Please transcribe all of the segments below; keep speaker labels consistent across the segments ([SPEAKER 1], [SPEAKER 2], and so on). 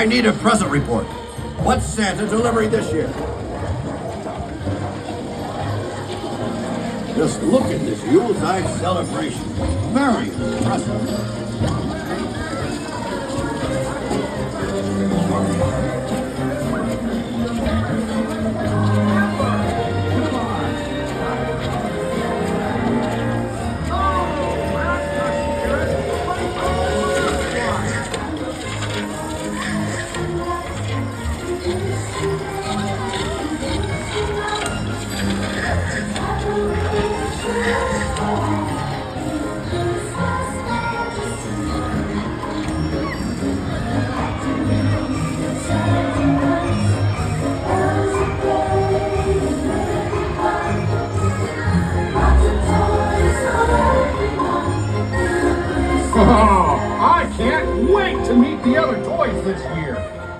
[SPEAKER 1] I need a present report. What's Santa delivering this year? Just look at this Yuletide celebration. Very impressive.
[SPEAKER 2] I can't wait to meet the other toys this year.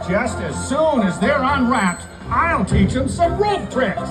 [SPEAKER 2] Just as soon as they're unwrapped, I'll teach them some rope tricks.